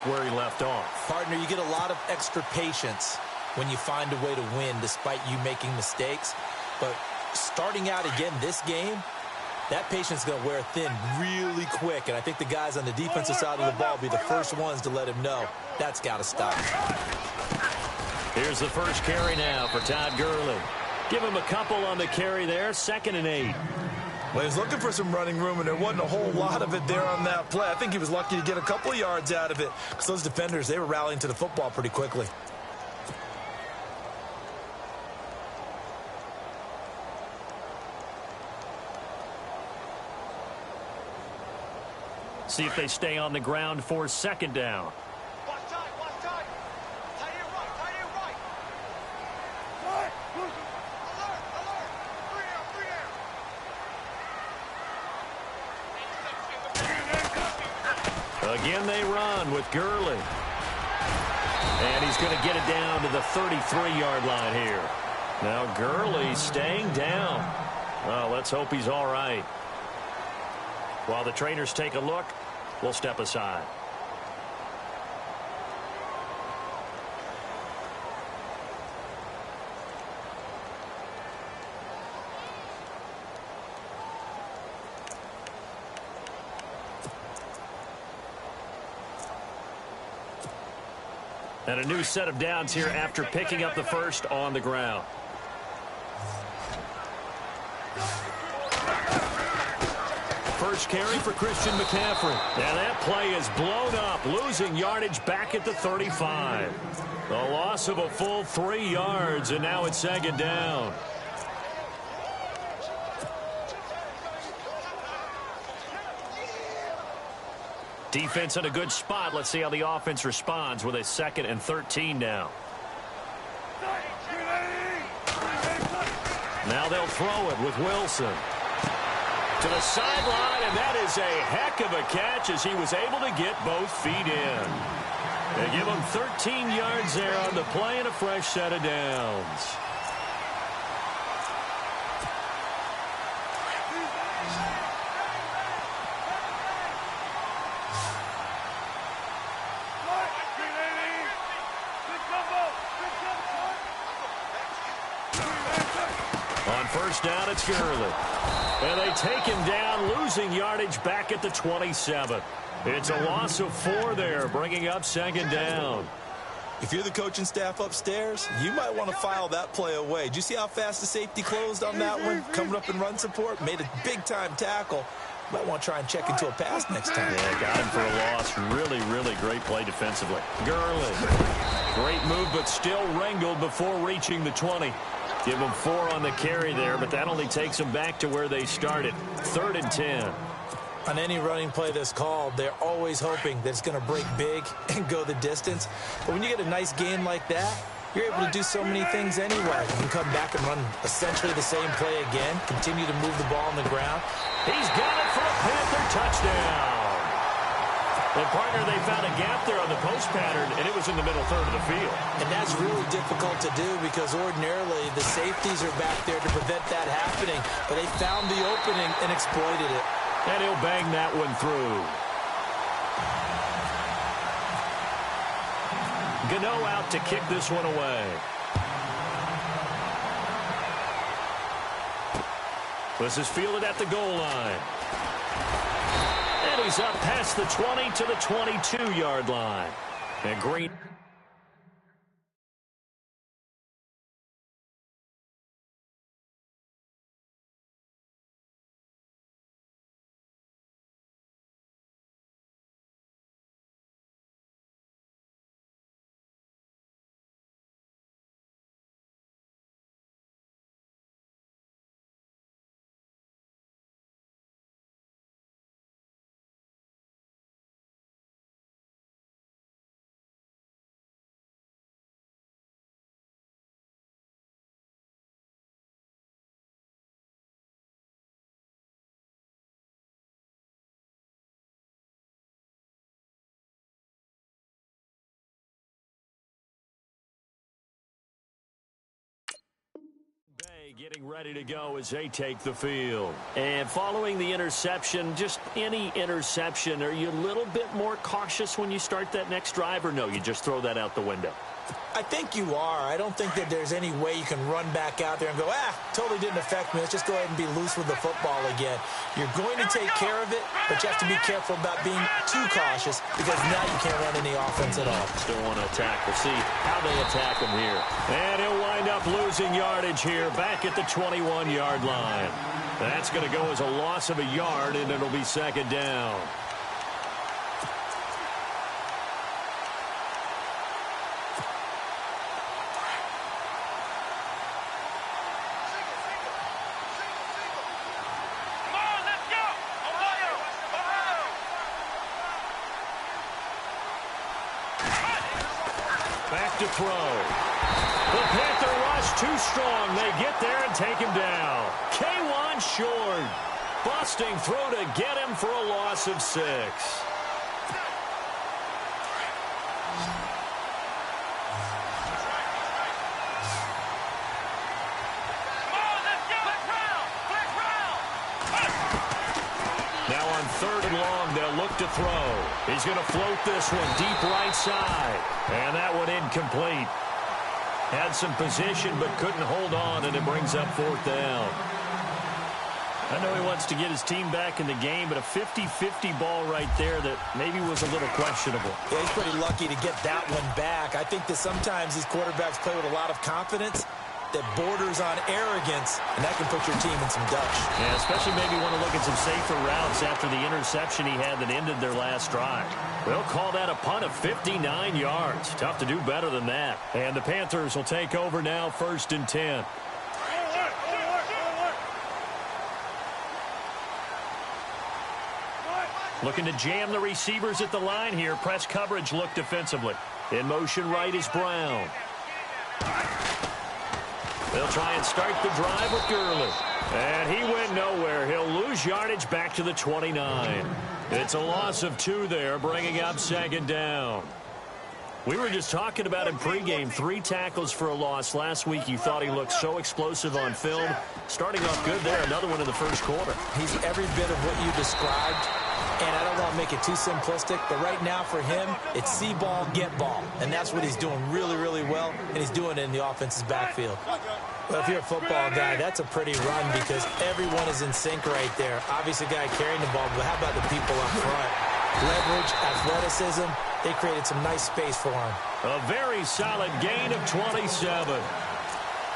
where he left off. Partner, you get a lot of extra patience when you find a way to win despite you making mistakes. But starting out again this game, that patience is going to wear thin really quick. And I think the guys on the defensive side of the ball will be the first ones to let him know that's got to stop. Here's the first carry now for Todd Gurley. Give him a couple on the carry there, 2nd and 8. Well, he was looking for some running room, and there wasn't a whole lot of it there on that play. I think he was lucky to get a couple of yards out of it because those defenders, they were rallying to the football pretty quickly. See if they stay on the ground for 2nd down. Again, they run with Gurley. And he's going to get it down to the 33-yard line here. Now Gurley staying down. Well, let's hope he's all right. While the trainers take a look, we'll step aside. And a new set of downs here after picking up the first on the ground. First carry for Christian McCaffrey. And that play is blown up, losing yardage back at the 35. The loss of a full 3 yards, and now it's 2nd down. Defense in a good spot. Let's see how the offense responds with a 2nd and 13 now. Now they'll throw it with Wilson. To the sideline, and that is a heck of a catch as he was able to get both feet in. They give him 13 yards there on the play and a fresh set of downs. On first down, it's Gurley. And they take him down, losing yardage back at the 27. It's a loss of 4 there, bringing up 2nd down. If you're the coaching staff upstairs, you might want to file that play away. Did you see how fast the safety closed on that one? Coming up in run support, made a big-time tackle. Might want to try and check into a pass next time. Yeah, got him for a loss. Really, really great play defensively. Gurley. Great move, but still wrangled before reaching the 20. Give him 4 on the carry there, but that only takes them back to where they started. 3rd and 10. On any running play that's called, they're always hoping that it's going to break big and go the distance. But when you get a nice game like that, you're able to do so many things anyway. You can come back and run essentially the same play again, continue to move the ball on the ground. He's got it for a Panther touchdown. And, partner, they found a gap there on the post pattern, and it was in the middle third of the field. And that's really difficult to do because ordinarily the safeties are back there to prevent that happening. But they found the opening and exploited it. And he'll bang that one through. Gano out to kick this one away. This is fielded at the goal line. And he's up past the 20 to the 22-yard line. And Green... getting ready to go as they take the field. And following the interception, just any interception, are you a little bit more cautious when you start that next drive, or no, you just throw that out the window? I think you are. I don't think that there's any way you can run back out there and go, totally didn't affect me. Let's just go ahead and be loose with the football again. You're going to take care of it, but you have to be careful about being too cautious because now you can't run any offense at all. Still want to attack. We'll see how they attack him here. And he'll wind up losing yardage here back at the 21-yard line. That's going to go as a loss of a yard, and it'll be second down. Back to throw. The Panther rush too strong. They get there and take him down. K1 short. Busting through to get him for a loss of 6. Now on 3rd and long, they'll look to throw. He's going to float this one deep right side. And that one incomplete. Had some position but couldn't hold on, and it brings up 4th down. I know he wants to get his team back in the game, but a 50-50 ball right there that maybe was a little questionable. Yeah, he's pretty lucky to get that one back. I think that sometimes these quarterbacks play with a lot of confidence that borders on arrogance, and that can put your team in some dutch. Yeah, especially maybe want to look at some safer routes after the interception he had that ended their last drive. We'll call that a punt of 59 yards. Tough to do better than that. And the Panthers will take over now, 1st and 10. Looking to jam the receivers at the line here. Press coverage look defensively. In motion right is Brown. They'll try and start the drive with Gurley. And he went nowhere. He'll lose yardage back to the 29. It's a loss of 2 there, bringing up 2nd down. We were just talking about him pregame. 3 tackles for a loss. Last week you thought he looked so explosive on film. Starting off good there. Another one in the 1st quarter. He's every bit of what you described. And I don't want to make it too simplistic, but right now for him, it's see ball, get ball. And that's what he's doing really, really well, and he's doing it in the offense's backfield. Well, if you're a football guy, that's a pretty run because everyone is in sync right there. Obviously, the guy carrying the ball, but how about the people up front? Leverage, athleticism, they created some nice space for him. A very solid gain of 27.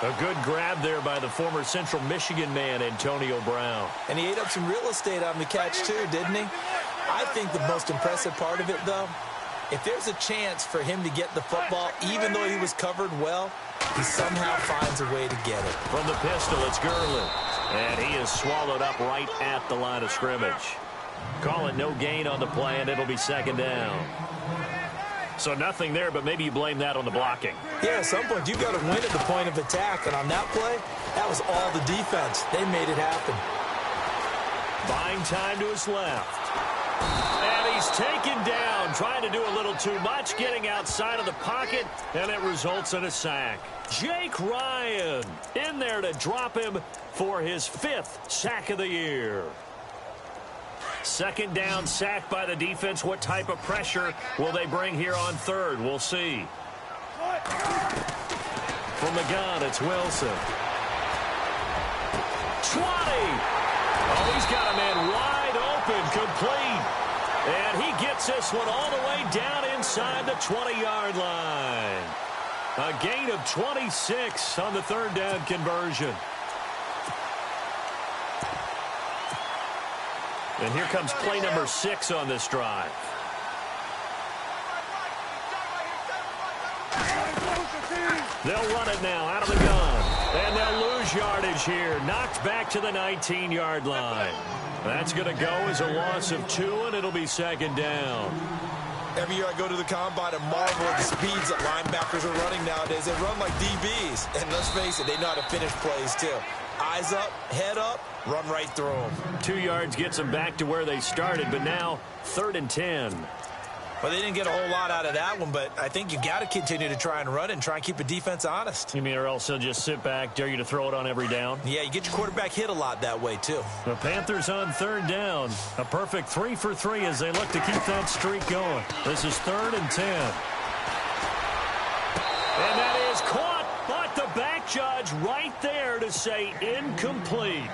A good grab there by the former Central Michigan man, Antonio Brown. And he ate up some real estate on the catch, too, didn't he? I think the most impressive part of it, though, if there's a chance for him to get the football, even though he was covered well, he somehow finds a way to get it. From the pistol, it's Gurley. And he is swallowed up right at the line of scrimmage. Call it no gain on the play, and it'll be 2nd down. So nothing there, but maybe you blame that on the blocking. Yeah, at some point, you've got to win at the point of attack. And on that play, that was all the defense. They made it happen. Buying time to his left. And he's taken down, trying to do a little too much, getting outside of the pocket, and it results in a sack. Jake Ryan in there to drop him for his 5th sack of the year. 2nd down, sack by the defense. What type of pressure will they bring here on 3rd? We'll see. From the gun, it's Wilson. 20. Oh, he's got a man wide open, complete. And he gets this one all the way down inside the 20-yard line. A gain of 26 on the 3rd down conversion. And here comes play number 6 on this drive. They'll run it now out of the gun. And they'll lose yardage here. Knocked back to the 19-yard line. That's going to go as a loss of 2, and it'll be 2nd down. Every year I go to the combine and marvel at the speeds that linebackers are running nowadays. They run like DBs. And let's face it, they know how to finish plays too. Eyes up, head up, run right through them. 2 yards gets them back to where they started, but now 3rd and 10. Well, they didn't get a whole lot out of that one, but I think you got to continue to try and run it and try and keep the defense honest. You mean or else they'll just sit back, dare you to throw it on every down? Yeah, you get your quarterback hit a lot that way, too. The Panthers on third down. A perfect 3 for 3 as they look to keep that streak going. This is 3rd and 10. And that is caught, but the back judge right there to say incomplete.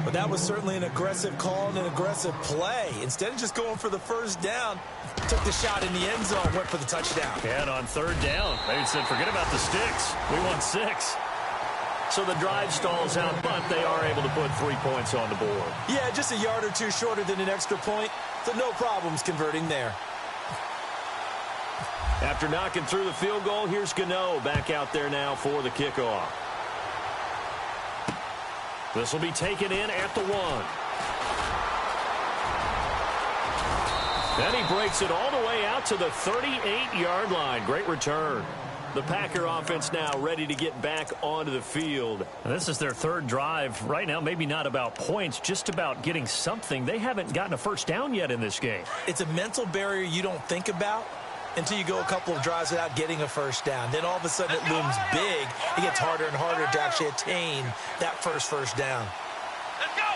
But that was certainly an aggressive call and an aggressive play. Instead of just going for the first down, took the shot in the end zone, went for the touchdown. And on third down, they said, forget about the sticks. We want 6. So the drive stalls out, but they are able to put 3 points on the board. Yeah, just a yard or two shorter than an extra point, so no problems converting there. After knocking through the field goal, here's Gano back out there now for the kickoff. This will be taken in at the 1. Then he breaks it all the way out to the 38-yard line. Great return. The Packer offense now ready to get back onto the field. This is their 3rd drive. Right now, maybe not about points, just about getting something. They haven't gotten a first down yet in this game. It's a mental barrier you don't think about until you go a couple of drives without getting a first down. Then all of a sudden it looms big. It gets harder and harder to actually attain that first down. Let's go!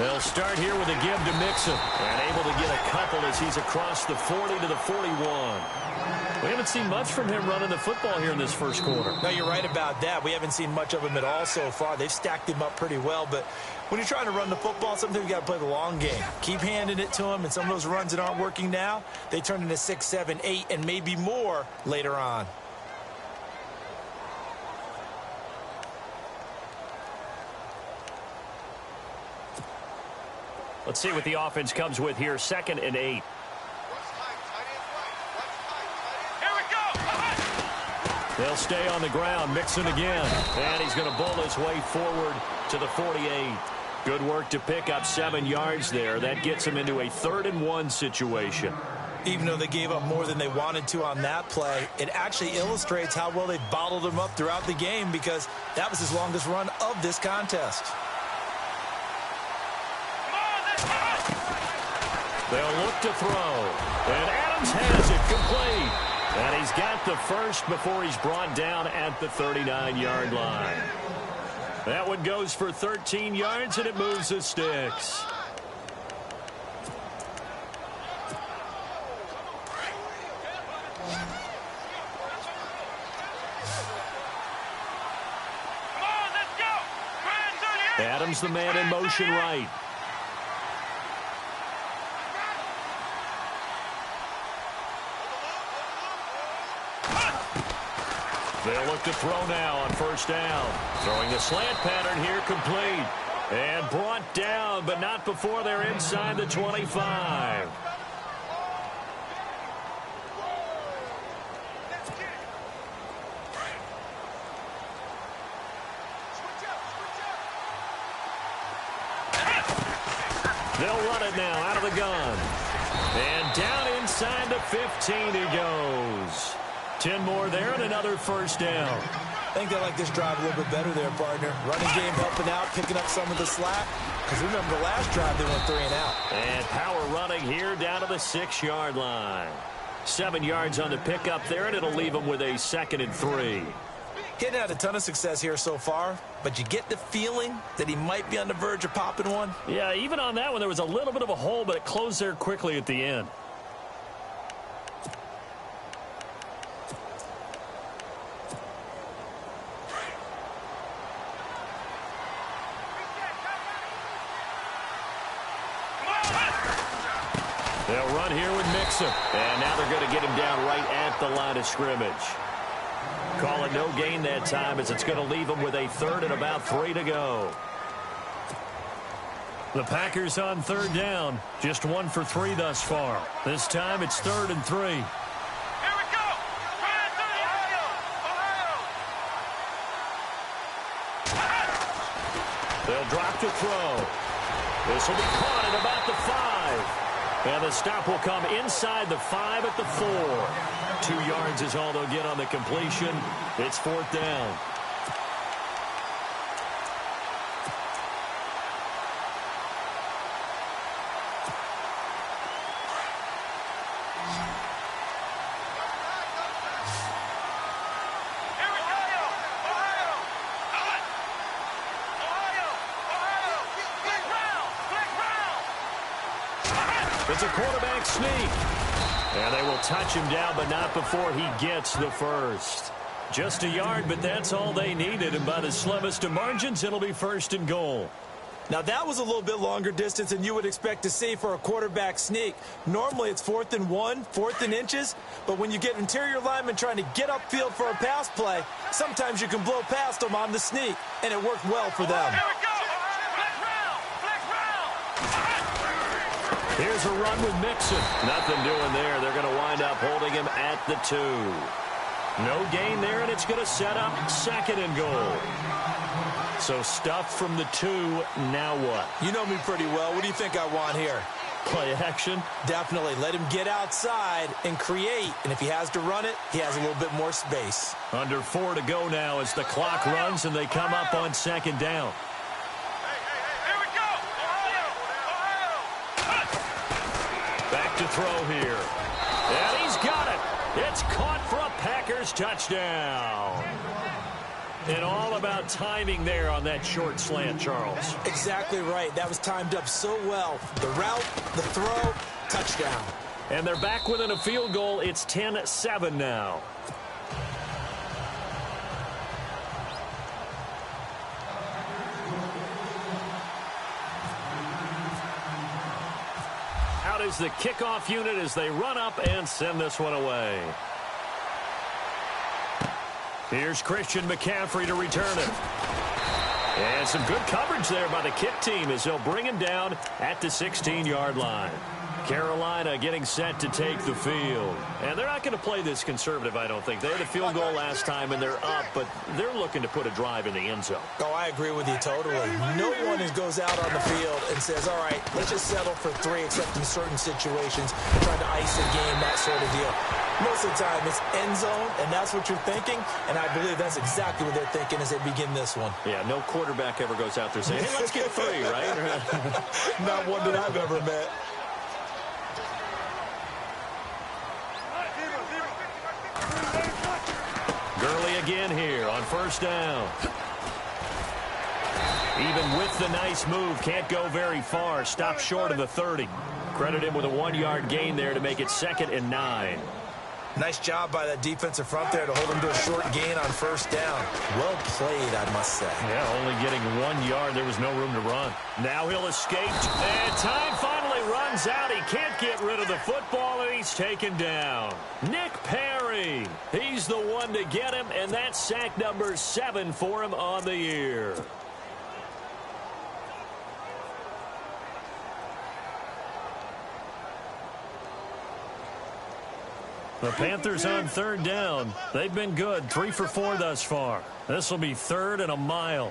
They'll start here with a give to Mixon. And able to get a couple as he's across the 40 to the 41. We haven't seen much from him running the football here in this first quarter. No, you're right about that. We haven't seen much of him at all so far. They've stacked him up pretty well, but when you're trying to run the football, sometimes you got to play the long game. Keep handing it to him, and some of those runs that aren't working now, they turn into 6, 7, 8, and maybe more later on. Let's see what the offense comes with here. 2nd and 8. They'll stay on the ground. Mixon again. And he's going to bowl his way forward to the 48. Good work to pick up 7 yards there. That gets him into a 3rd and 1 situation. Even though they gave up more than they wanted to on that play, it actually illustrates how well they bottled him up throughout the game because that was his longest run of this contest. They'll look to throw. And Adams has it complete. And he's got the first before he's brought down at the 39-yard line. That one goes for 13 yards, and it moves the sticks. Adams the man in motion right. They'll look to throw now on first down. Throwing the slant pattern here complete. And brought down, but not before they're inside the 25. They'll run it now out of the gun. And down inside the 15 he goes. 10 more there and another first down. I think they like this drive a little bit better there, partner. Running game helping out, picking up some of the slack. Because remember, the last drive they went 3 and out. And power running here down to the 6-yard line. 7 yards on the pickup there, and it'll leave them with a 2nd and 3. He hadn't had a ton of success here so far, but you get the feeling that he might be on the verge of popping one. Yeah, even on that one, there was a little bit of a hole, but it closed there quickly at the end. They'll run here with Mixon. And now they're going to get him down right at the line of scrimmage. Call it no gain that time as it's going to leave him with a 3rd and about 3 to go. The Packers on 3rd down. Just 1 for 3 thus far. This time it's 3rd and 3. Here we go. They'll drop to throw. This will be caught at about the 5. And the stop will come inside the 5 at the 4. 2 yards is all they'll get on the completion. It's 4th down. It's a quarterback sneak. And they will touch him down, but not before he gets the first. Just a yard, but that's all they needed. And by the slimmest of margins, it'll be 1st and goal. Now, that was a little bit longer distance than you would expect to see for a quarterback sneak. Normally, it's 4th and 1, 4th and inches. But when you get interior linemen trying to get upfield for a pass play, sometimes you can blow past them on the sneak, and it worked well for them. Here we go. Flex round. Flex round. Here's a run with Mixon. Nothing doing there. They're going to wind up holding him at the 2. No gain there, and it's going to set up 2nd and goal. So stuff from the 2, now what? You know me pretty well. What do you think I want here? Play action? Definitely. Let him get outside and create. And if he has to run it, he has a little bit more space. Under 4 to go now as the clock runs and they come up on 2nd down. Here we go. Back to throw here. And he's got it. It's caught for a Packers touchdown. And all about timing there on that short slant, Charles. Exactly right. That was timed up so well. The route, the throw, touchdown. And they're back within a field goal. It's 10-7 now. Out is the kickoff unit as they run up and send this one away. Here's Christian McCaffrey to return it. And some good coverage there by the kick team as they'll bring him down at the 16-yard line. Carolina getting set to take the field. And they're not going to play this conservative, I don't think. They had a field goal last time, and they're up, but they're looking to put a drive in the end zone. Oh, I agree with you totally. No one goes out on the field and says, all right, let's just settle for 3, except in certain situations, trying to ice a game, that sort of deal. Most of the time, it's end zone, and that's what you're thinking, and I believe that's exactly what they're thinking as they begin this one. Yeah, no quarterback ever goes out there saying, hey, let's get 3, right? Not one that I've ever met. Gurley again here on 1st down. Even with the nice move, can't go very far. Stopped short of the 30. Credit him with a 1-yard gain there to make it 2nd and 9. Nice job by that defensive front there to hold him to a short gain on 1st down. Well played, I must say. Yeah, only getting 1 yard. There was no room to run. Now he'll escape. And time finally runs out. He can't get rid of the football, and he's taken down. Nick Perry. He's the one to get him, and that's sack number 7 for him on the year. The Panthers on 3rd down. They've been good. 3 for 4 thus far. This will be 3rd and a mile.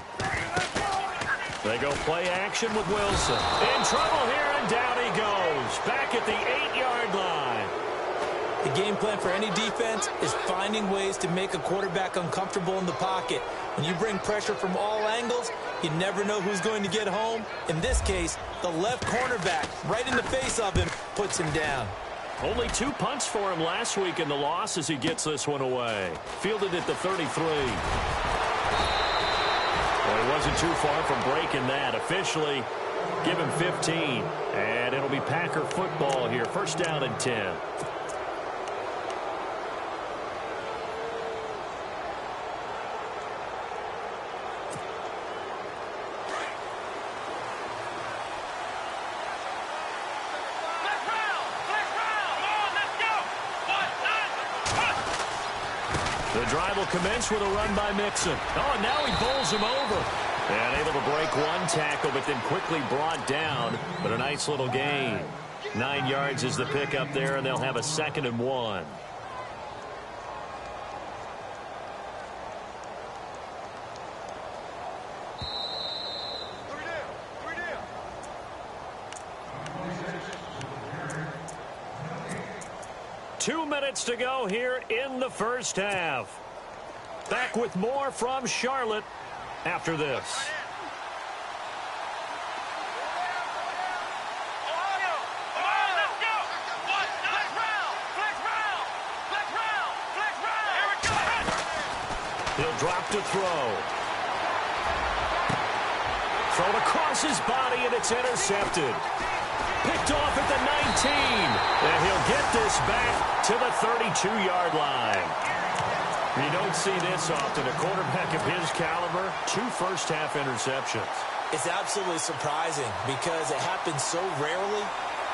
They go play action with Wilson. In trouble here, and down he goes. Back at the 8-yard line. The game plan for any defense is finding ways to make a quarterback uncomfortable in the pocket. When you bring pressure from all angles, you never know who's going to get home. In this case, the left cornerback, right in the face of him, puts him down. Only 2 punts for him last week in the loss as he gets this one away. Fielded at the 33. Well, he wasn't too far from breaking that. Officially, give him 15. And it'll be Packer football here. 1st down and 10. The drive will commence with a run by Mixon. Oh, and now he bowls him over. And able to break 1 tackle, but then quickly brought down. But a nice little gain. 9 yards is the pickup there, and they'll have a 2nd and 1. Two minutes to go here in the 1st half. Back with more from Charlotte after this. He'll drop to throw. Thrown across his body, and it's intercepted. Picked off at the 19. And he'll get this back to the 32-yard line. You don't see this often. A quarterback of his caliber, 2 first-half interceptions. It's absolutely surprising because it happens so rarely.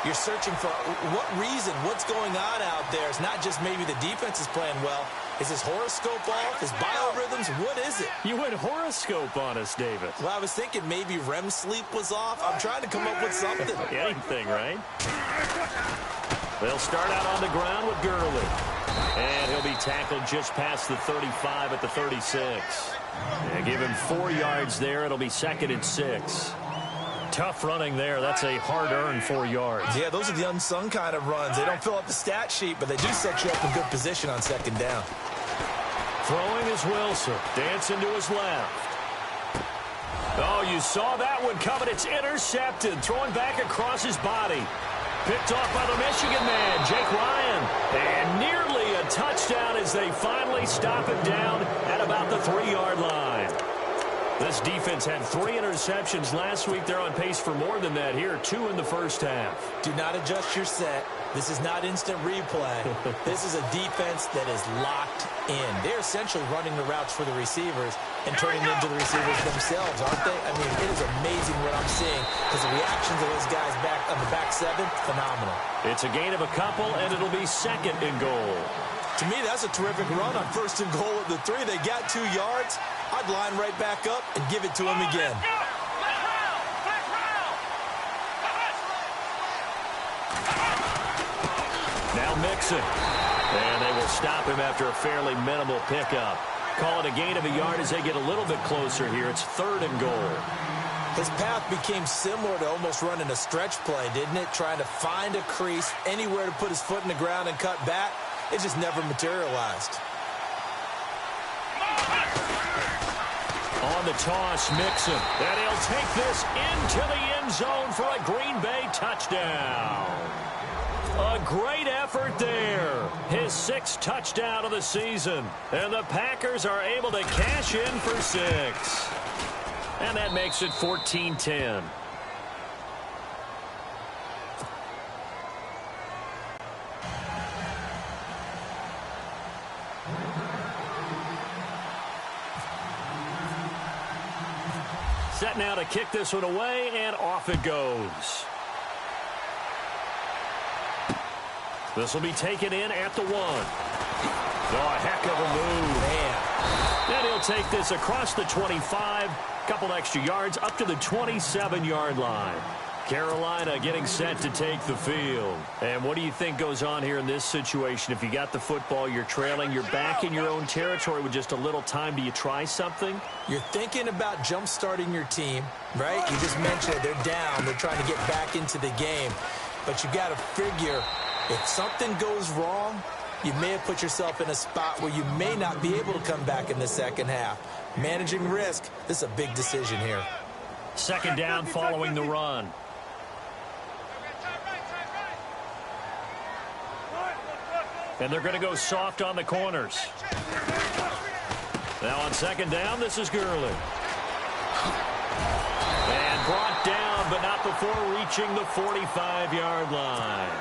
You're searching for what reason, what's going on out there. It's not just maybe the defense is playing well. Is his horoscope off? His biorhythms? What is it? You went horoscope on us, David. Well, I was thinking maybe REM sleep was off. I'm trying to come up with something. Anything, right? They'll start out on the ground with Gurley. And he'll be tackled just past the 35 at the 36. Yeah, give him 4 yards there. It'll be 2nd and 6. Tough running there. That's a hard-earned 4 yards. Yeah, those are the unsung kind of runs. They don't fill up the stat sheet, but they do set you up in good position on 2nd down. Throwing is Wilson. Dancing to his left. Oh, you saw that one coming. It's intercepted. Throwing back across his body. Picked off by the Michigan man, Jake Ryan. And nearly a touchdown as they finally stop him down at about the 3-yard line. This defense had 3 interceptions last week. They're on pace for more than that here. 2 in the first half. Do not adjust your set. This is not instant replay. This is a defense that is locked in. They're essentially running the routes for the receivers and turning them into the receivers themselves, aren't they? I mean, it is amazing what I'm seeing because the reactions of those guys back on the back 7, phenomenal. It's a gain of a couple, and it'll be 2nd and goal. To me, that's a terrific run on 1st and goal at the 3. They got 2 yards. I'd line right back up and give it to him again. Now Mixon. And they will stop him after a fairly minimal pickup. Call it a gain of a yard as they get a little bit closer here. It's 3rd and goal. His path became similar to almost running a stretch play, didn't it? Trying to find a crease, anywhere to put his foot in the ground and cut back. It just never materialized. On the toss, Mixon. And he'll take this into the end zone for a Green Bay touchdown. A great effort there. His 6th touchdown of the season. And the Packers are able to cash in for 6. And that makes it 14-10. Set now to kick this one away, and off it goes. This will be taken in at the 1. Oh, a heck of a move. Man. And he'll take this across the 25, couple extra yards, up to the 27-yard line. Carolina getting set to take the field. And what do you think goes on here in this situation? If you got the football, you're trailing, you're back in your own territory with just a little time. Do you try something? You're thinking about jump-starting your team, right? You just mentioned it. They're down. They're trying to get back into the game. But you got to figure if something goes wrong, you may have put yourself in a spot where you may not be able to come back in the second half. Managing risk, this is a big decision here. 2nd down following the run. And they're going to go soft on the corners. Now on 2nd down, this is Gurley. And brought down, but not before reaching the 45-yard line.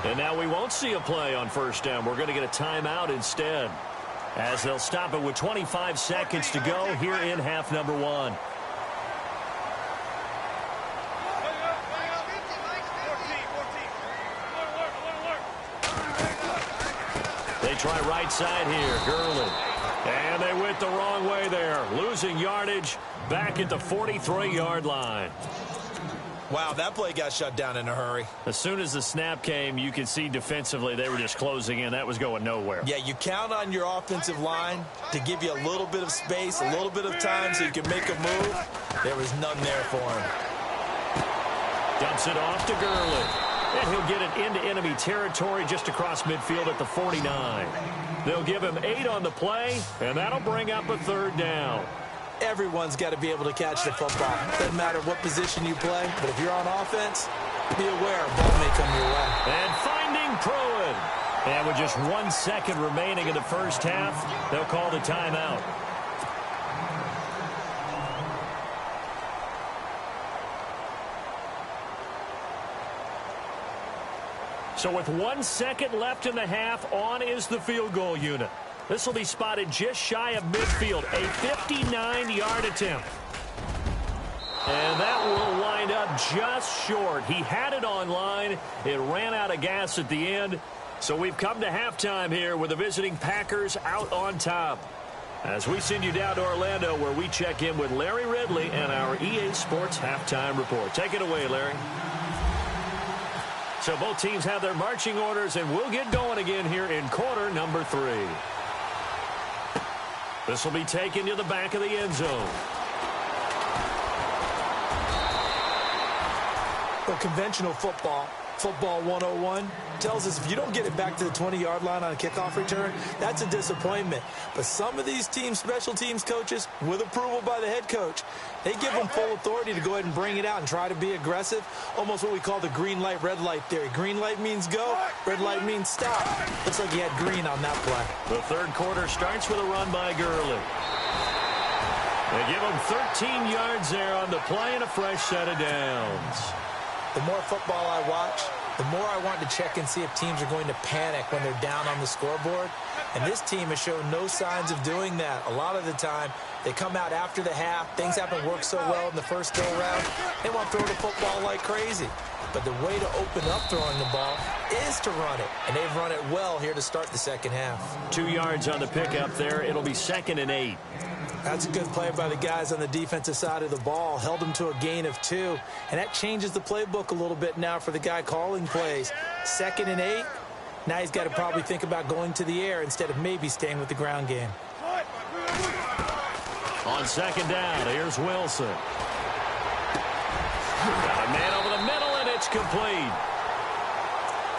And now we won't see a play on 1st down. We're going to get a timeout instead, as they'll stop it with 25 seconds to go here in half number 1. They try right side here, Gurley. And they went the wrong way there, losing yardage back at the 43-yard line. Wow, that play got shut down in a hurry. As soon as the snap came, you could see defensively they were just closing in. That was going nowhere. Yeah, you count on your offensive line to give you a little bit of space, a little bit of time so you can make a move. There was none there for him. Dumps it off to Gurley. And he'll get it into enemy territory just across midfield at the 49. They'll give him 8 on the play, and that'll bring up a 3rd down. Everyone's got to be able to catch the football. Doesn't matter what position you play, but if you're on offense, be aware a ball may come your way. And finding Pruitt. And with just 1 second remaining in the first half, they'll call the timeout. So with 1 second left in the half, on is the field goal unit. This will be spotted just shy of midfield, a 59-yard attempt. And that will wind up just short. He had it on line. It ran out of gas at the end. So we've come to halftime here with the visiting Packers out on top. As we send you down to Orlando, where we check in with Larry Ridley and our EA Sports Halftime Report. Take it away, Larry. So both teams have their marching orders, and we'll get going again here in quarter number 3. This will be taken to the back of the end zone. Well, conventional football 101, tells us if you don't get it back to the 20-yard line on a kickoff return, that's a disappointment. But some of these team special teams coaches, with approval by the head coach, they give them full authority to go ahead and bring it out and try to be aggressive, almost what we call the green light, red light theory. Green light means go, red light means stop. Looks like he had green on that play. The third quarter starts with a run by Gurley. They give him 13 yards there on the play and a fresh set of downs. The more football I watch, the more I want to check and see if teams are going to panic when they're down on the scoreboard. And this team has shown no signs of doing that. A lot of the time, they come out after the half. Things haven't worked so well in the first go-around. They want to throw the football like crazy. But the way to open up throwing the ball is to run it. And they've run it well here to start the second half. 2 yards on the pickup there. It'll be 2nd and 8. That's a good play by the guys on the defensive side of the ball. Held them to a gain of 2. And that changes the playbook a little bit now for the guy calling plays. 2nd and 8. Now he's got to probably think about going to the air instead of maybe staying with the ground game. On 2nd down, here's Wilson. Got a man over the middle, and it's complete.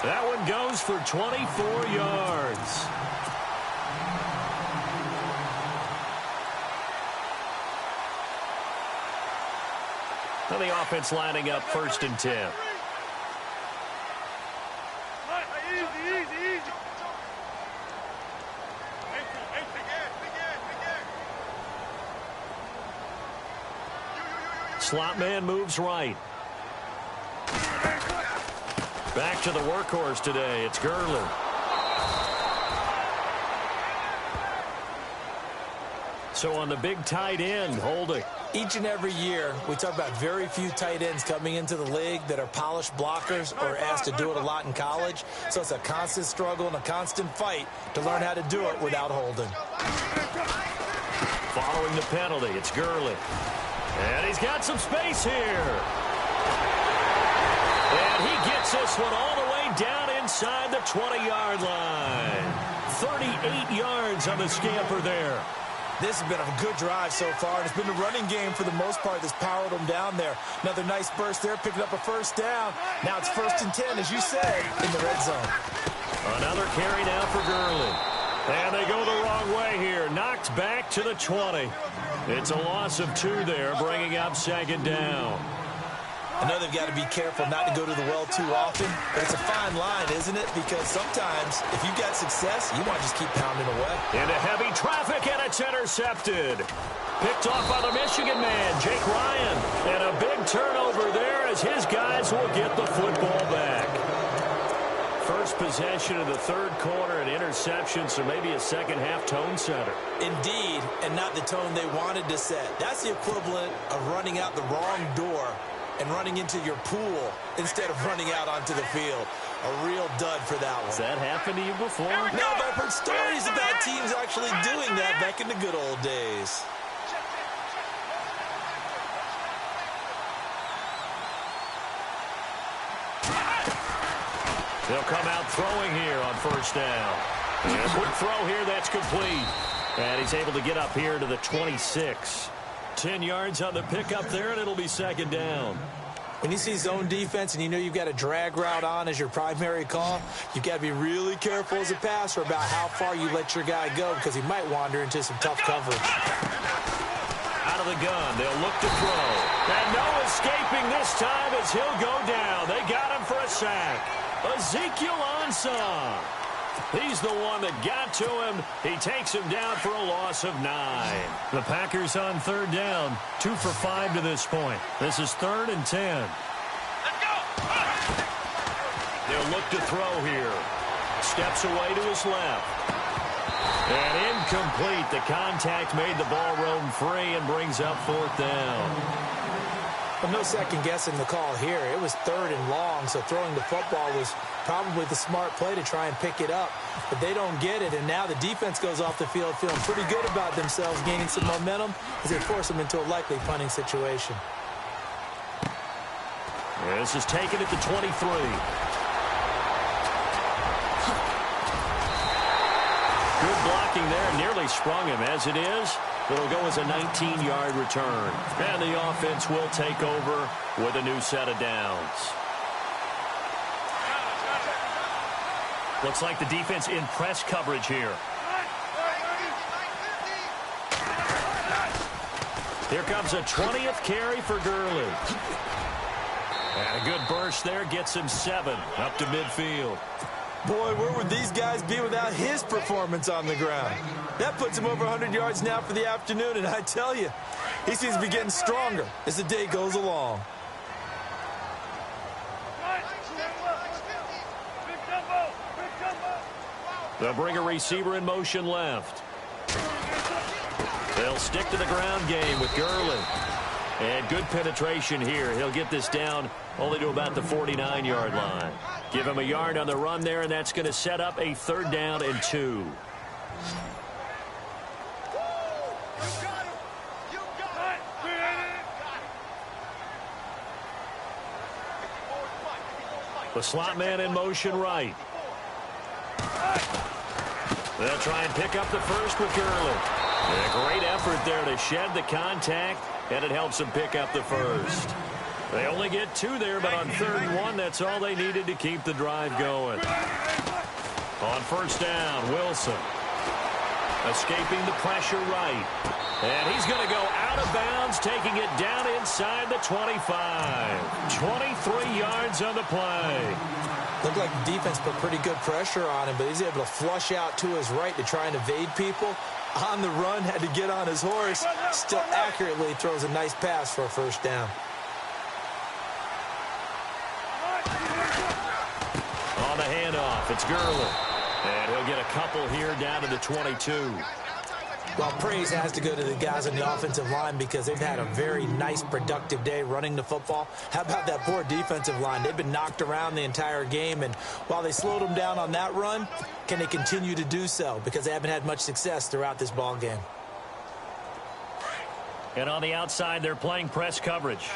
That one goes for 24 yards. Now the offense lining up 1st and 10. Easy. Slot man moves right. Back to the workhorse today. It's Gurley. So on the big tight end, holding. Each and every year, we talk about very few tight ends coming into the league that are polished blockers or asked to do it a lot in college. So it's a constant struggle and a constant fight to learn how to do it without holding. Following the penalty, it's Gurley. And he's got some space here. And he gets this one all the way down inside the 20-yard line. 38 yards on the scamper there. This has been a good drive so far, and it's been the running game for the most part that's powered them down there. Another nice burst there, picking up a first down. Now it's 1st and 10, as you said, in the red zone. Another carry now for Gurley. And they go the wrong way here. Knocked back to the 20. It's a loss of 2 there, bringing up 2nd down. I know they've got to be careful not to go to the well too often, but it's a fine line, isn't it? Because sometimes, if you've got success, you want to just keep pounding away. Into heavy traffic, and it's intercepted. Picked off by the Michigan man, Jake Ryan. And a big turnover there as his guys will get the football back. First possession of the third quarter, an interception, so maybe a second-half tone setter. Indeed, and not the tone they wanted to set. That's the equivalent of running out the wrong door and running into your pool instead of running out onto the field. A real dud for that one. Has that happened to you before? No, but I've heard stories about teams actually doing that back in the good old days. They'll come out throwing here on 1st down. And a quick throw here, that's complete. And he's able to get up here to the 26. 10 yards on the pickup there, and it'll be 2nd down. When you see zone defense and you know you've got a drag route on as your primary call, you've got to be really careful as a passer about how far you let your guy go because he might wander into some tough coverage. Out of the gun, they'll look to throw. And no escaping this time as he'll go down. They got him for a sack. Ezekiel Ansah. He's the one that got to him. He takes him down for a loss of 9. The Packers on 3rd down. 2 for 5 to this point. This is 3rd and 10. Let's go. They'll He'll look to throw here. Steps away to his left. And incomplete. The contact made the ball roam free and brings up 4th down. Well, no second guessing the call here. It was 3rd and long, so throwing the football was probably the smart play to try and pick it up. But they don't get it, and now the defense goes off the field feeling pretty good about themselves, gaining some momentum as they force them into a likely punting situation. This is taken at the 23. Good blocking there. Nearly sprung him. As it is, it'll go as a 19-yard return. And the offense will take over with a new set of downs. Looks like the defense in press coverage here. Here comes a 20th carry for Gurley. And a good burst there gets him 7 up to midfield. Boy, where would these guys be without his performance on the ground? That puts him over 100 yards now for the afternoon, and I tell you, he seems to be getting stronger as the day goes along. They'll bring a receiver in motion left. They'll stick to the ground game with Gurley. And good penetration here. He'll get this down only to about the 49-yard line. Give him a yard on the run there, and that's going to set up a 3rd down and 2. The slot man in motion right. They'll try and pick up the first with Gurley. A great effort there to shed the contact, and it helps them pick up the first. They only get 2 there, but on 3rd and 1, that's all they needed to keep the drive going. On 1st down, Wilson. Escaping the pressure right. And he's going to go out of bounds, taking it down inside the 25. 23 yards on the play. Looked like the defense put pretty good pressure on him, but he's able to flush out to his right to try and evade people. On the run, had to get on his horse. Still accurately throws a nice pass for a 1st down. On the handoff, it's Gurley. And he'll get a couple here down to the 22. Well, praise has to go to the guys on the offensive line because they've had a very nice, productive day running the football. How about that poor defensive line? They've been knocked around the entire game, and while they slowed them down on that run, can they continue to do so? Because they haven't had much success throughout this ball game. And on the outside, they're playing press coverage.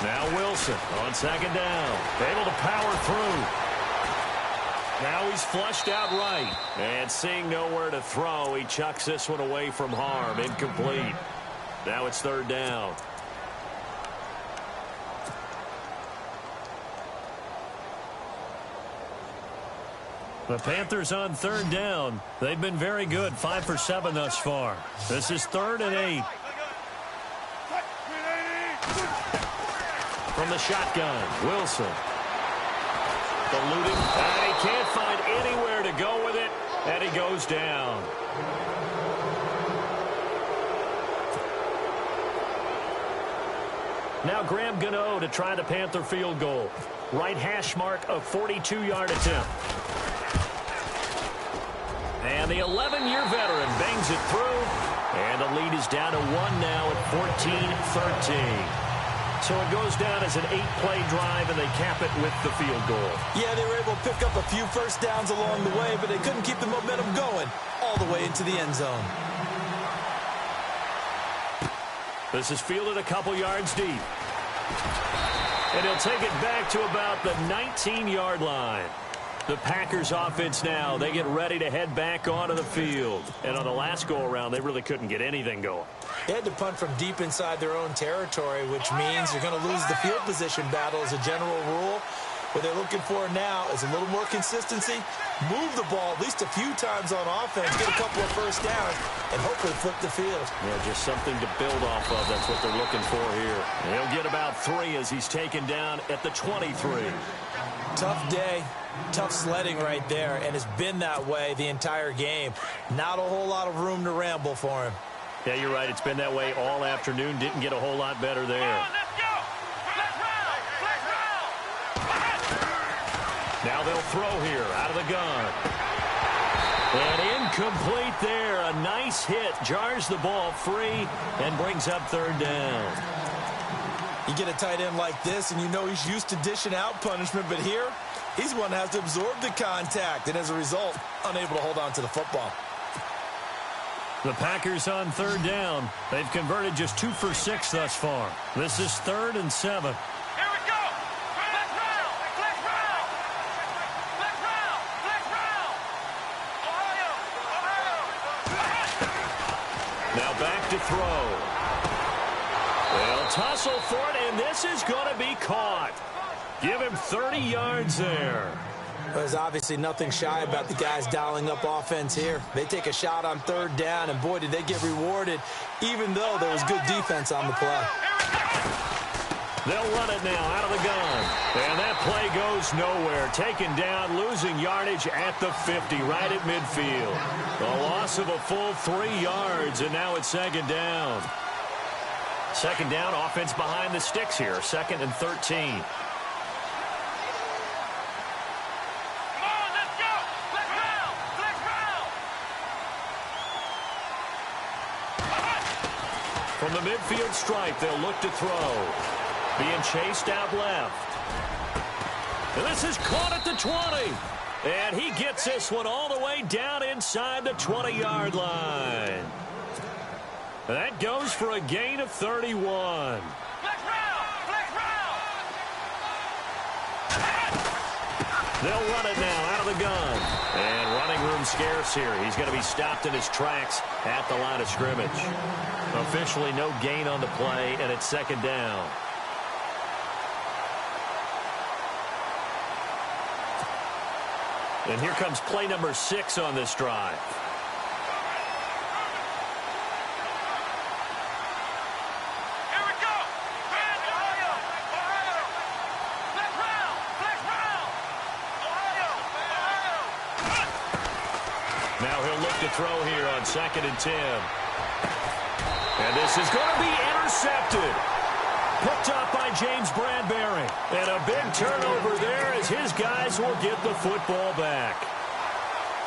Now Wilson on 2nd down. Able to power through. Now he's flushed out right. And seeing nowhere to throw, he chucks this one away from harm. Incomplete. Now it's 3rd down. The Panthers on 3rd down. They've been very good. 5 for 7 thus far. This is 3rd and 8. From the shotgun, Wilson. Eluding, and he can't find anywhere to go with it, and he goes down. Now Graham Gano to try the Panther field goal. Right hash mark, a 42-yard attempt. And the 11-year veteran bangs it through, and the lead is down to 1 now at 14-13. So it goes down as an 8-play drive, and they cap it with the field goal. Yeah, they were able to pick up a few 1st downs along the way, but they couldn't keep the momentum going all the way into the end zone. This is fielded a couple yards deep. And he'll take it back to about the 19-yard line. The Packers offense now, they get ready to head back onto the field. And on the last go-around, they really couldn't get anything going. They had to punt from deep inside their own territory, which means you're going to lose the field position battle as a general rule. What they're looking for now is a little more consistency, move the ball at least a few times on offense, get a couple of 1st downs, and hopefully flip the field. Yeah, just something to build off of. That's what they're looking for here. He'll get about 3 as he's taken down at the 23. Tough day, tough sledding right there, and it's been that way the entire game. Not a whole lot of room to ramble for him. Yeah, you're right. It's been that way all afternoon. Didn't get a whole lot better there. Now they'll throw here out of the gun. And incomplete there. A nice hit. Jars the ball free and brings up third down. You get a tight end like this, and you know he's used to dishing out punishment, but here, he's one that has to absorb the contact, and as a result, unable to hold on to the football. The Packers on third down. They've converted just 2 for 6 thus far. This is 3rd and 7. Here we go. Flex round. Flex round. Flex round. Flex round. Ohio. Now back to throw. They'll tussle for it, and this is going to be caught. Give him 30 yards there. There's obviously nothing shy about the guys dialing up offense here. They take a shot on third down, and boy, did they get rewarded, even though there was good defense on the play. They'll run it now out of the gun. And that play goes nowhere. Taken down, losing yardage at the 50, right at midfield. A loss of a full 3 yards, and now it's second down. Second down, offense behind the sticks here. 2nd and 13. From the midfield stripe, they'll look to throw. Being chased out left. And this is caught at the 20. And he gets this one all the way down inside the 20-yard line. That goes for a gain of 31. Flex round. Flex round. They'll run it now out of the gun. And running room scarce here. He's going to be stopped in his tracks at the line of scrimmage. Officially no gain on the play, and it's second down. And here comes play number 6 on this drive. Here we go. Ohio. Ohio. Flex round. Flex round. Ohio. Now he'll look to throw here on 2nd and 10. And this is going to be intercepted. Picked up by James Bradbury. And a big turnover there as his guys will get the football back.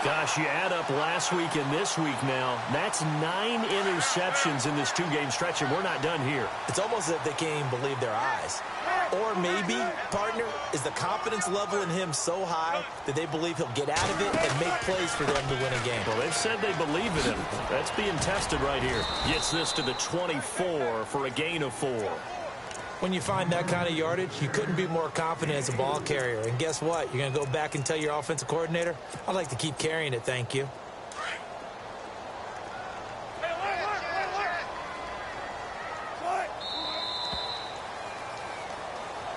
Gosh, you add up last week and this week now. That's 9 interceptions in this 2-game stretch, and we're not done here. It's almost as if they can't even believe their eyes. Or maybe, partner, is the confidence level in him so high that they believe he'll get out of it and make plays for them to win a game. Well, they've said they believe in him. That's being tested right here. Gets this to the 24 for a gain of 4. When you find that kind of yardage, you couldn't be more confident as a ball carrier. And guess what? You're going to go back and tell your offensive coordinator, I'd like to keep carrying it, thank you.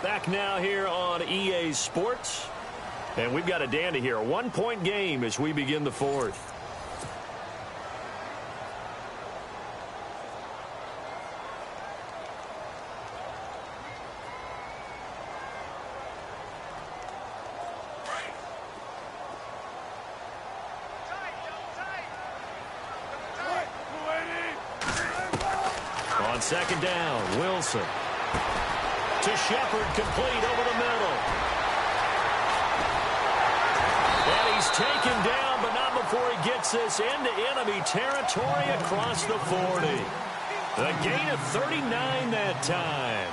Back now here on EA Sports. And we've got a dandy here. A 1-point game as we begin the 4th. On second down, Wilson. To Shepard, complete over the middle. And he's taken down, but not before he gets this into enemy territory across the 40. A gain of 39 that time.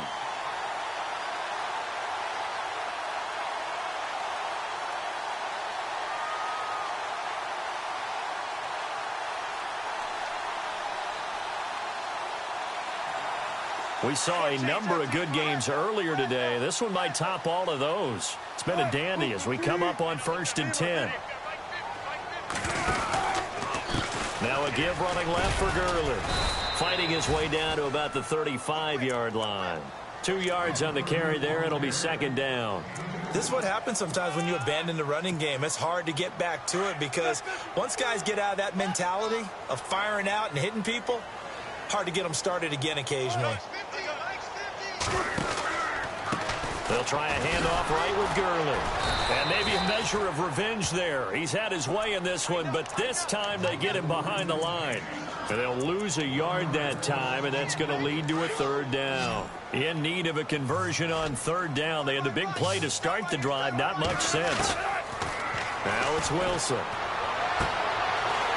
We saw a number of good games earlier today. This one might top all of those. It's been a dandy as we come up on 1st and 10. Now a give running left for Gurley. Fighting his way down to about the 35-yard line. 2 yards on the carry there. It'll be second down. This is what happens sometimes when you abandon the running game. It's hard to get back to it because once guys get out of that mentality of firing out and hitting people, hard to get them started again occasionally. They'll try a handoff right with Gurley. And maybe a measure of revenge there. He's had his way in this one, but this time they get him behind the line. And they'll lose a yard that time, and that's going to lead to a third down. In need of a conversion on third down. They had the big play to start the drive. Not much sense. Now it's Wilson.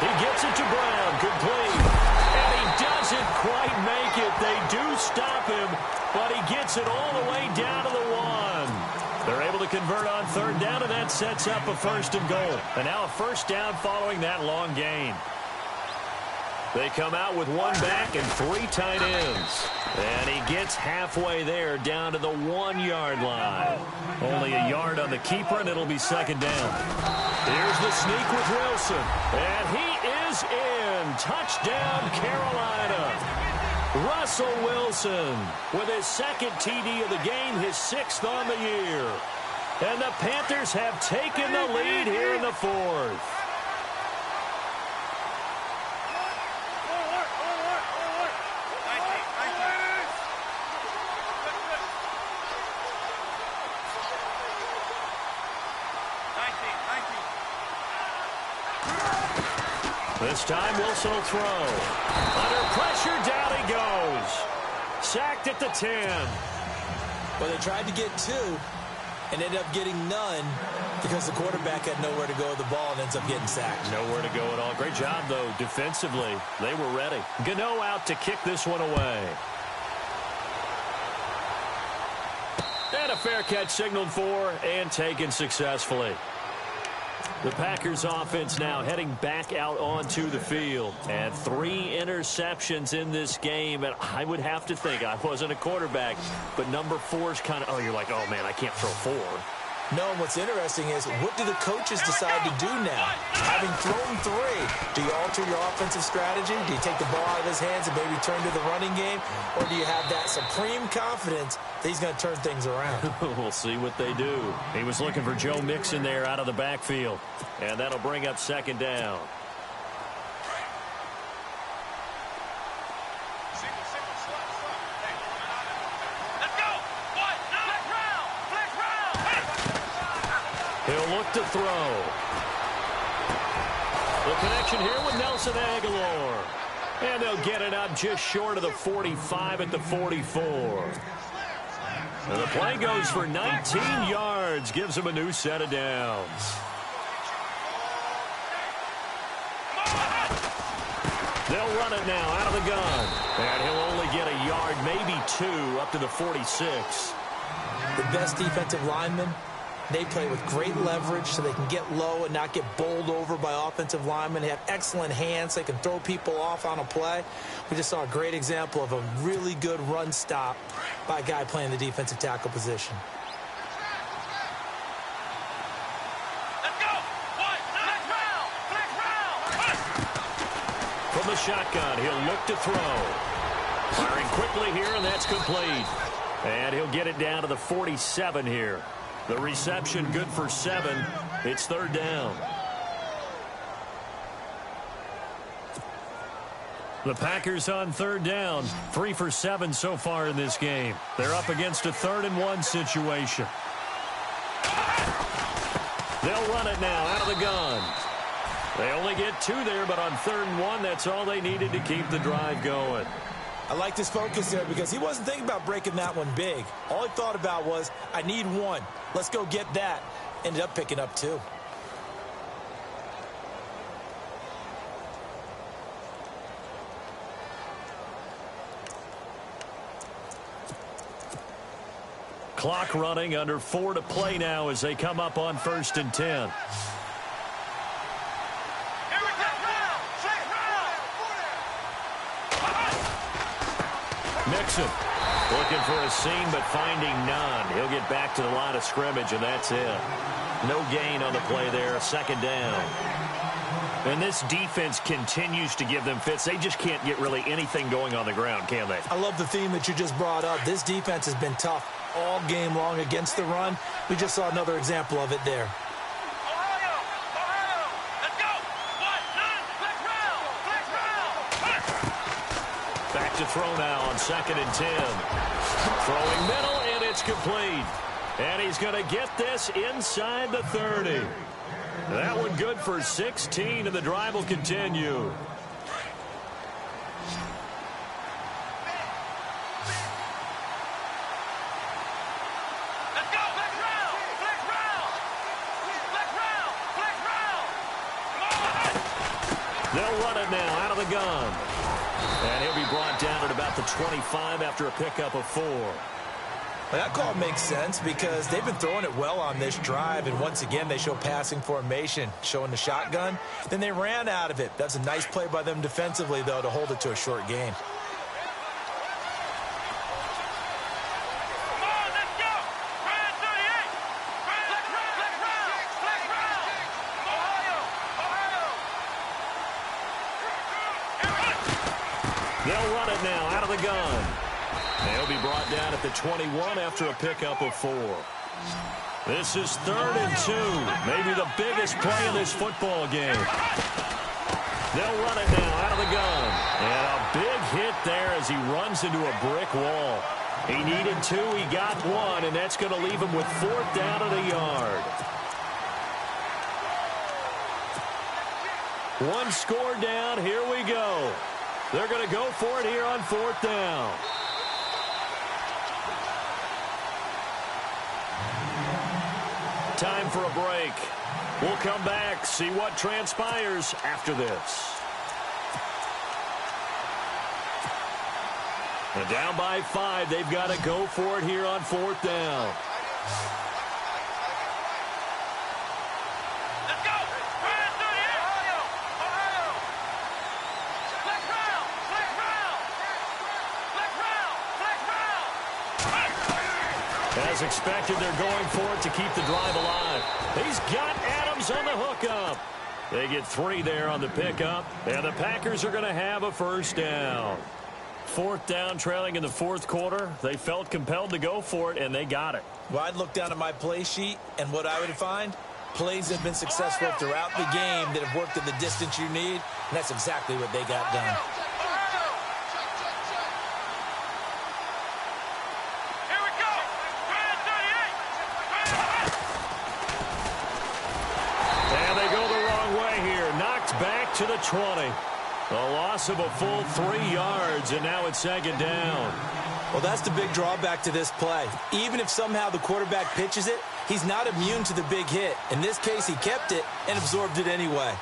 He gets it to Brown. Complete. And he doesn't quite make it. They do stop him, but he gets it all the way down to the 1. They're able to convert on third down, and that sets up a first and goal. And now a first down following that long gain. They come out with one back and 3 tight ends. And he gets halfway there down to the 1-yard line. Only a yard on the keeper, and it'll be second down. Here's the sneak with Wilson. And he is in. Touchdown, Carolina. Russell Wilson with his second TD of the game, his 6th on the year. And the Panthers have taken the lead here in the 4th. This time Wilson will throw. Under pressure, down he goes. Sacked at the 10. Well, they tried to get 2 and ended up getting none because the quarterback had nowhere to go with the ball and ends up getting sacked. Nowhere to go at all. Great job, though, defensively. They were ready. Gano out to kick this one away. And a fair catch signaled for and taken successfully. The Packers offense now heading back out onto the field. And 3 interceptions in this game. And I would have to think, I wasn't a quarterback, but number 4 is kind of, oh, you're like, oh, man, I can't throw 4. No, and what's interesting is, what do the coaches decide to do now? Having thrown 3, do you alter your offensive strategy? Do you take the ball out of his hands and maybe turn to the running game? Or do you have that supreme confidence that he's going to turn things around? We'll see what they do. He was looking for Joe Mixon there out of the backfield. And that'll bring up second down. He'll look to throw. The connection here with Nelson Aguilar. And they'll get it up just short of the 45 at the 44. And the play goes for 19 yards. Gives him a new set of downs. They'll run it now out of the gun. And he'll only get a yard, maybe 2, up to the 46. The best defensive linemen, they play with great leverage so they can get low and not get bowled over by offensive linemen. They have excellent hands. They can throw people off on a play. We just saw a great example of a really good run stop by a guy playing the defensive tackle position. Let's go. From the shotgun, he'll look to throw. Firing quickly here, and that's complete. And he'll get it down to the 47 here. The reception good for 7. It's third down. The Packers on third down. 3 for 7 so far in this game. They're up against a 3rd and 1 situation. They'll run it now out of the gun. They only get 2 there, but on 3rd and 1, that's all they needed to keep the drive going. I like this focus there because he wasn't thinking about breaking that one big. All he thought about was, I need 1. Let's go get that. Ended up picking up 2. Clock running, under 4 to play now as they come up on 1st and 10. Mixon looking for a seam but finding none. He'll get back to the line of scrimmage, and that's it. No gain on the play there. Second down. And this defense continues to give them fits. They just can't get really anything going on the ground, can they? I love the theme that you just brought up. This defense has been tough all game long against the run. We just saw another example of it there. Back to throw now on 2nd and 10. Throwing middle, and it's complete. And he's going to get this inside the 30. That one good for 16, and the drive will continue. They'll run it now out of the gun. And he'll be brought down at about the 25 after a pickup of 4. Well, that call makes sense because they've been throwing it well on this drive, and once again they show passing formation, showing the shotgun. Then they ran out of it. That's a nice play by them defensively, though, to hold it to a short gain. They'll run it now out of the gun. They'll be brought down at the 21 after a pickup of 4. This is 3rd and 2. Maybe the biggest play in this football game. They'll run it now out of the gun. And a big hit there as he runs into a brick wall. He needed 2. He got 1, and that's going to leave him with 4th down at a yard. 1 score down. Here we go. They're going to go for it here on 4th down. Time for a break. We'll come back, see what transpires after this. And down by 5, they've got to go for it here on 4th down. Let's go! Ryan 38! Ohio! Flex round! Flex round! Flex round! Flex round! As expected, they're going for it to keep the drive alive. He's got Adams on the hookup. They get 3 there on the pickup, and the Packers are going to have a 1st down. 4th down, trailing in the 4th quarter. They felt compelled to go for it, and they got it. Well, I'd look down at my play sheet, and what I would find, plays that have been successful throughout the game that have worked at the distance you need, and that's exactly what they got done. Here we go! Ryan 38! And they go the wrong way here. Knocked back to the 20. A loss of a full 3 yards, and now it's 2nd down. Well, that's the big drawback to this play. Even if somehow the quarterback pitches it, he's not immune to the big hit. In this case, he kept it and absorbed it anyway.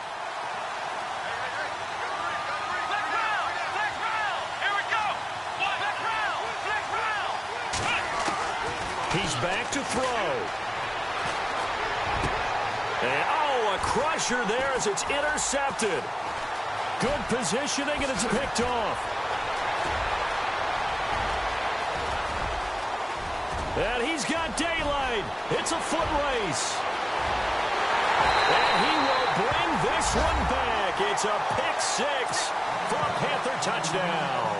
Flex round! Flex round! Here we go! Flex round! Flex round! He's back to throw. And, oh, a crusher there as it's intercepted. Good positioning, and it's picked off. And he's got daylight. It's a foot race. And he will bring this one back. It's a pick 6 for a Panther touchdown.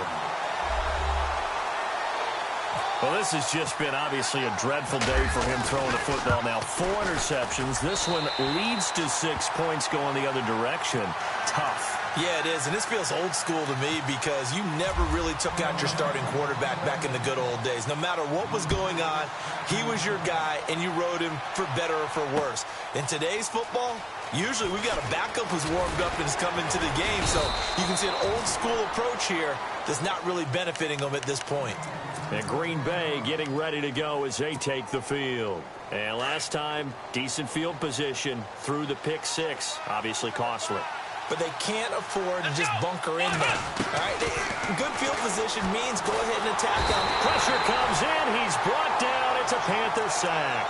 Well, this has just been obviously a dreadful day for him throwing the football. Now, 4 interceptions. This one leads to 6 points going the other direction. Tough. Yeah, it is, and this feels old school to me because you never really took out your starting quarterback back in the good old days. No matter what was going on, he was your guy, and you rode him for better or for worse. In today's football, usually we've got a backup who's warmed up and has come into the game, so you can see an old school approach here that's not really benefiting them at this point. And Green Bay getting ready to go as they take the field. And last time, decent field position through the pick 6, obviously costly. But they can't afford to just bunker in there. All right, good field position means go ahead and attack them. Pressure comes in. He's brought down. It's a Panther sack.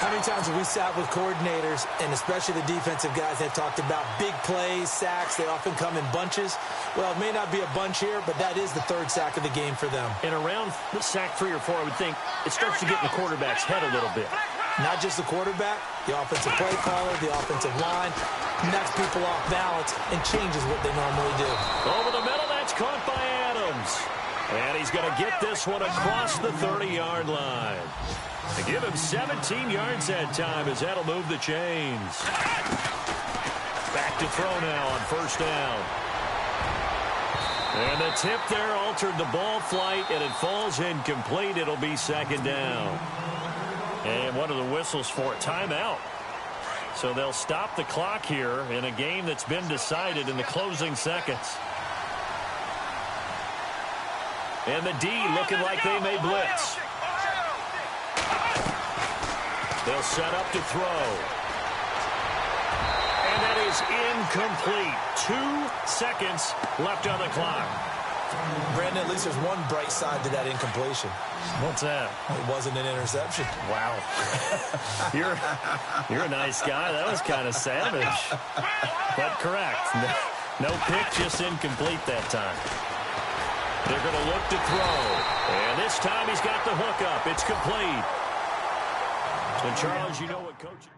How many times have we sat with coordinators, and especially the defensive guys, they've talked about big plays, sacks. They often come in bunches. Well, it may not be a bunch here, but that is the 3rd sack of the game for them. And around the sack 3 or 4, I would think it starts to get in the quarterback's head a little bit. Not just the quarterback, the offensive play caller, the offensive line, knocks people off balance and changes what they normally do. Over the middle, that's caught by Adams. And he's going to get this one across the 30-yard line. To give him 17 yards that time as that'll move the chains. Back to throw now on 1st down. And the tip there altered the ball flight, and it falls incomplete. It'll be 2nd down. And what are the whistles for? Timeout. So they'll stop the clock here in a game that's been decided in the closing seconds. And the D looking like they may blitz. They'll set up to throw. And that is incomplete. 2 seconds left on the clock. Brandon, at least there's one bright side to that incompletion. What's that? It wasn't an interception. Wow. You're a nice guy. That was kind of savage. But correct. No pick, just incomplete that time. They're going to look to throw. And this time he's got the hook up. It's complete. And Charles, you know what coaching...